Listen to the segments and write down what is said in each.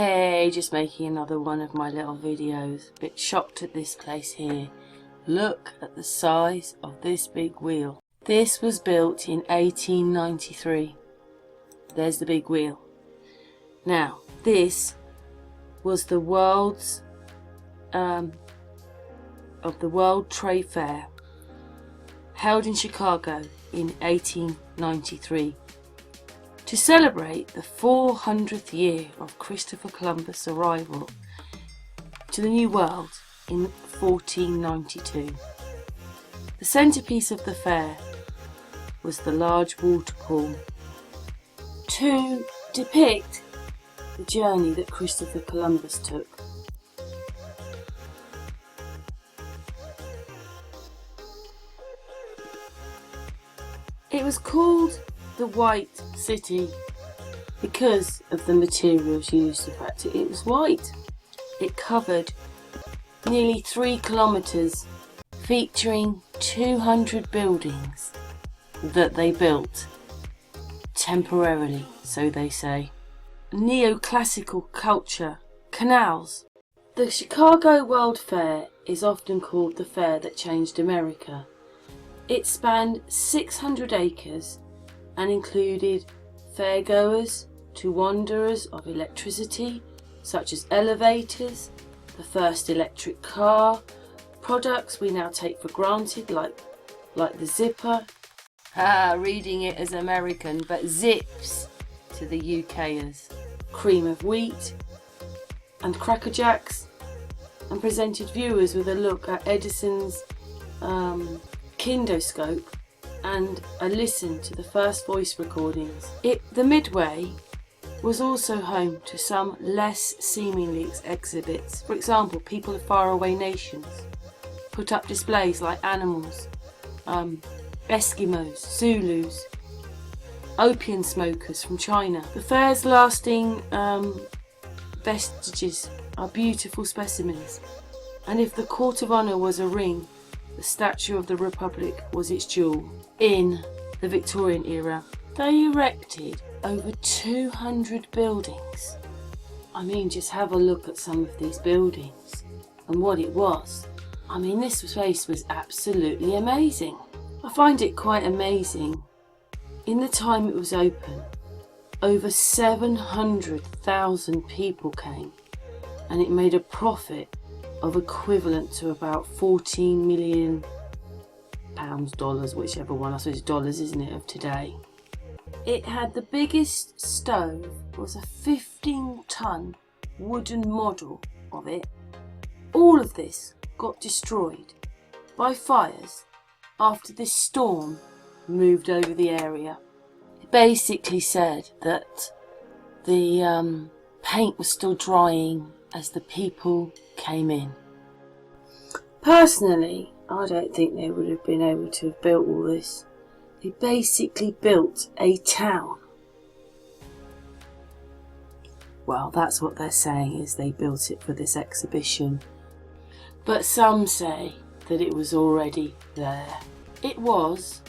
Hey, just making another one of my little videos. A bit shocked at this place here. Look at the size of this big wheel. This was built in 1893. There's the big wheel. Now, this was the world's of the World Trade Fair held in Chicago in 1893 to celebrate the 400th year of Christopher Columbus' arrival to the New World in 1492. The centerpiece of the fair was the large water pool to depict the journey that Christopher Columbus took. It was called the White City because of the materials used. The fact it was white. It covered nearly 3 kilometers, featuring 200 buildings that they built temporarily, so they say. Neoclassical culture, canals. The Chicago World Fair is often called the fair that changed America. It spanned 600 acres and included fairgoers to wanderers of electricity, such as elevators, the first electric car, products we now take for granted like the zipper. Reading it as American, but zips to the UKers. Cream of wheat and Cracker Jacks, and presented viewers with a look at Edison's kindoscope and a listen to the first voice recordings. The Midway was also home to some less seemingly exhibits. For example, people of faraway nations put up displays like animals, Eskimos, Zulus, opium smokers from China. The fair's lasting vestiges are beautiful specimens, and if the Court of Honour was a ring, the Statue of the Republic was its jewel. In the Victorian era, they erected over 200 buildings. I mean, just have a look at some of these buildings and what it was. I mean, this place was absolutely amazing. I find it quite amazing. In the time it was open, over 700,000 people came, and it made a profit of equivalent to about 14 million pounds, dollars, whichever one, I suppose dollars, isn't it, of today. It had the biggest stove, was a 15-ton wooden model of it. All of this got destroyed by fires after this storm moved over the area. It basically said that the paint was still drying as the people came in. Personally, I don't think they would have been able to have built all this. They basically built a town. Well, that's what they're saying, is they built it for this exhibition. But some say that it was already there. It was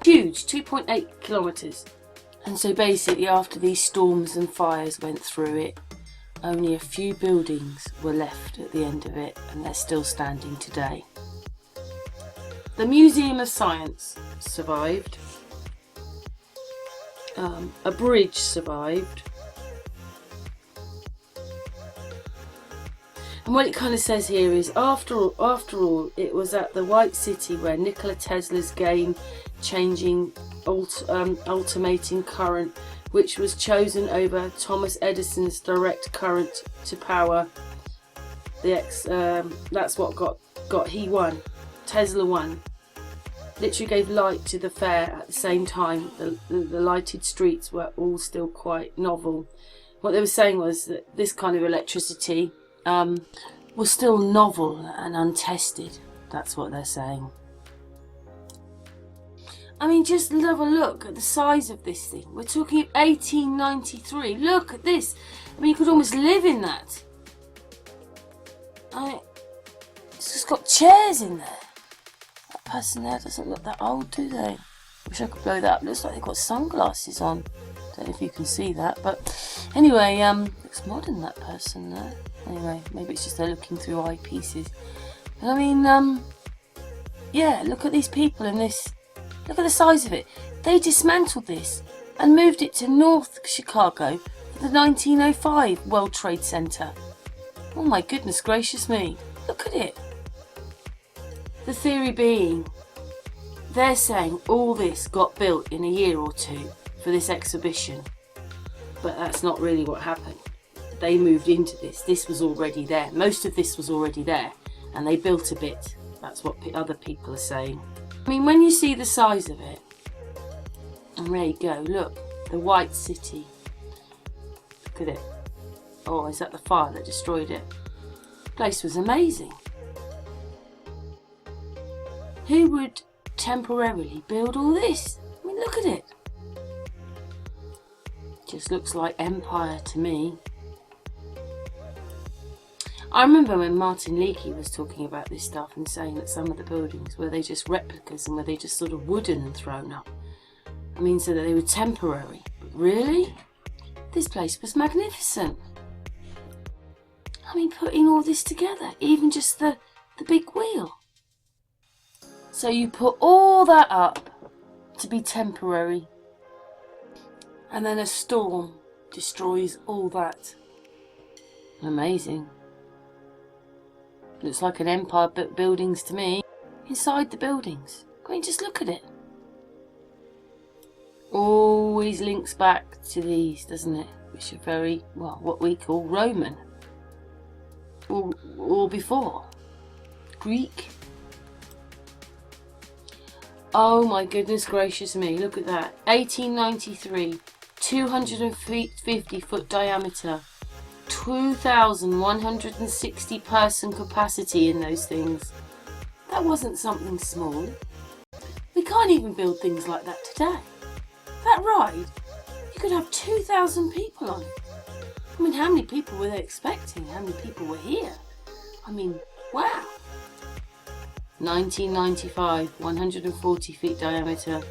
huge, 2.8 kilometres. And so basically after these storms and fires went through it, only a few buildings were left at the end of it, and they're still standing today. The Museum of Science survived. A bridge survived. And what it kind of says here is, after all, it was at the White City where Nikola Tesla's game-changing alternating current, which was chosen over Thomas Edison's direct current to power. That's what he won. Tesla won. Literally gave light to the fair at the same time. The lighted streets were all still quite novel. What they were saying was that this kind of electricity was still novel and untested. That's what they're saying. I mean, just have a look at the size of this thing. We're talking 1893. Look at this. I mean, you could almost live in that. It's just got chairs in there. That person there doesn't look that old, do they? Wish I could blow that up. Looks like they've got sunglasses on. Don't know if you can see that, but anyway, looks modern, that person there. Anyway, maybe it's just they're looking through eyepieces. I mean, yeah, look at these people in this. Look at the size of it. They dismantled this and moved it to North Chicago for the 1905 World Trade Center. Oh my goodness gracious me. Look at it. The theory being, they're saying all this got built in a year or two for this exhibition. But that's not really what happened. They moved into this. This was already there. Most of this was already there. And they built a bit. That's what other people are saying. I mean, when you see the size of it, and there you go, look, the White City. Look at it. Oh, is that the fire that destroyed it? The place was amazing. Who would temporarily build all this? I mean, look at it. Just looks like empire to me. I remember when Martin Leakey was talking about this stuff and saying that some of the buildings were they just replicas and were they just sort of wooden and thrown up. I mean, so that they were temporary. But really? This place was magnificent. I mean, putting all this together, even just the big wheel. So you put all that up to be temporary, and then a storm destroys all that. Amazing. Looks like an empire built buildings to me. Inside the buildings, I mean, just look at it. Always links back to these, doesn't it? Which are very, well, what we call Roman. Or before. Greek. Oh my goodness gracious me, look at that. 1893, 250 foot diameter. 2,160 person capacity in those things. That wasn't something small. We can't even build things like that today. That ride, you could have 2,000 people on it. I mean, how many people were they expecting? How many people were here? I mean, wow. 1995, 140 feet diameter,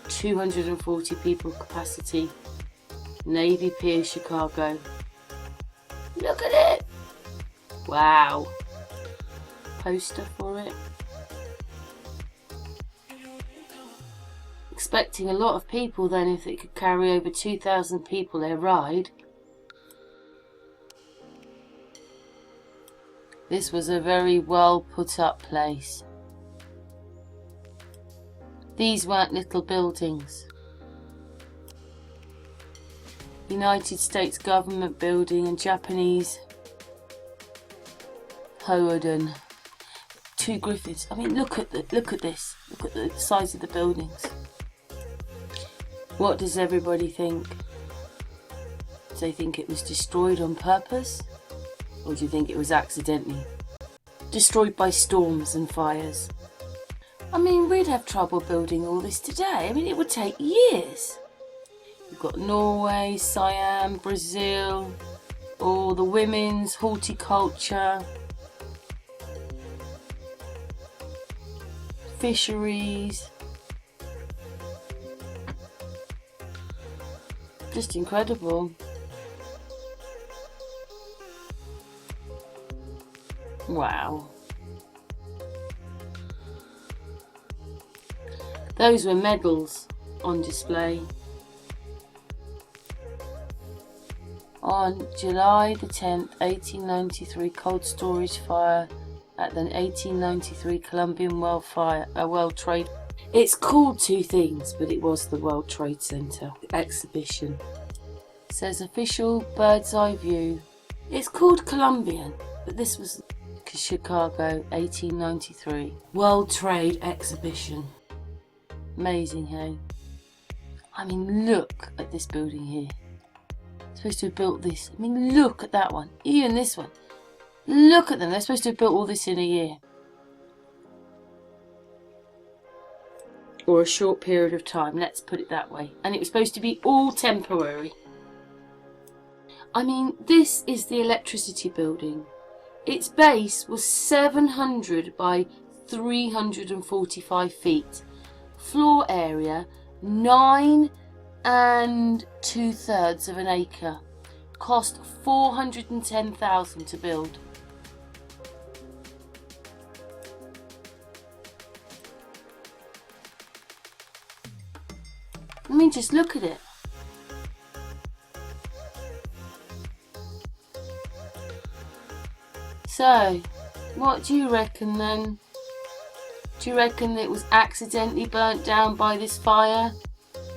240 people capacity. Navy Pier, Chicago. Look at it! Wow. Poster for it. Expecting a lot of people then if it could carry over 2,000 people their ride. This was a very well put up place. These weren't little buildings. United States government building and Japanese Hoden. Two griffins. I mean, look at this. Look at the size of the buildings. What does everybody think? Do they think it was destroyed on purpose? Or do you think it was accidentally destroyed by storms and fires? I mean, we'd have trouble building all this today. I mean, it would take years. You've got Norway, Siam, Brazil, all the women's horticulture, fisheries. Just incredible. Wow. Those were medals on display. On July the 10th, 1893, cold storage fire at the 1893 Colombian World Trade. It's called two things, but it was the World Trade Center exhibition. It says official bird's eye view. It's called Colombian, but this was Chicago, 1893 World Trade Exhibition. Amazing, hey? I mean, look at this building here. Supposed to have built this. I mean, look at that one. Even this one. Look at them. They're supposed to have built all this in a year. Or a short period of time. Let's put it that way. And it was supposed to be all temporary. I mean, this is the electricity building. Its base was 700 by 345 feet. Floor area, 9 and 2/3 of an acre. Cost $410,000 to build. I mean, just look at it. So, what do you reckon then? Do you reckon it was accidentally burnt down by this fire?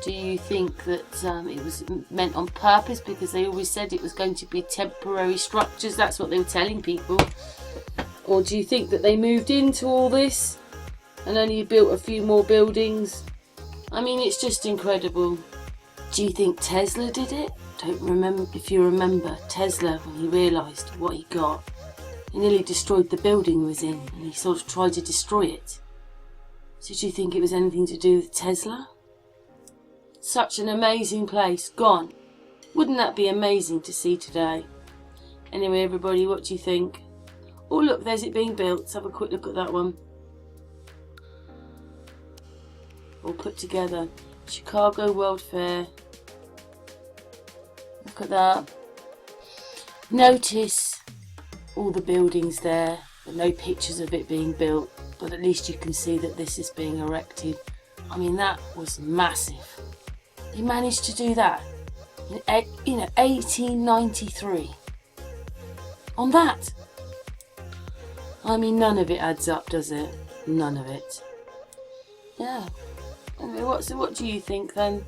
Do you think that it was meant on purpose because they always said it was going to be temporary structures? That's what they were telling people. Or do you think that they moved into all this and only built a few more buildings? I mean, it's just incredible. Do you think Tesla did it? Don't remember if you remember Tesla when he realised what he got. He nearly destroyed the building he was in, and he sort of tried to destroy it. So do you think it was anything to do with Tesla? Such an amazing place, gone. Wouldn't that be amazing to see today? Anyway, everybody, what do you think? Oh look, there's it being built. Let's have a quick look at that one. All put together. Chicago World Fair. Look at that. Notice all the buildings there, but no pictures of it being built. But at least you can see that this is being erected. I mean, that was massive. He managed to do that in 1893. On that. I mean, none of it adds up, does it? None of it. Yeah. Anyway, what do you think then?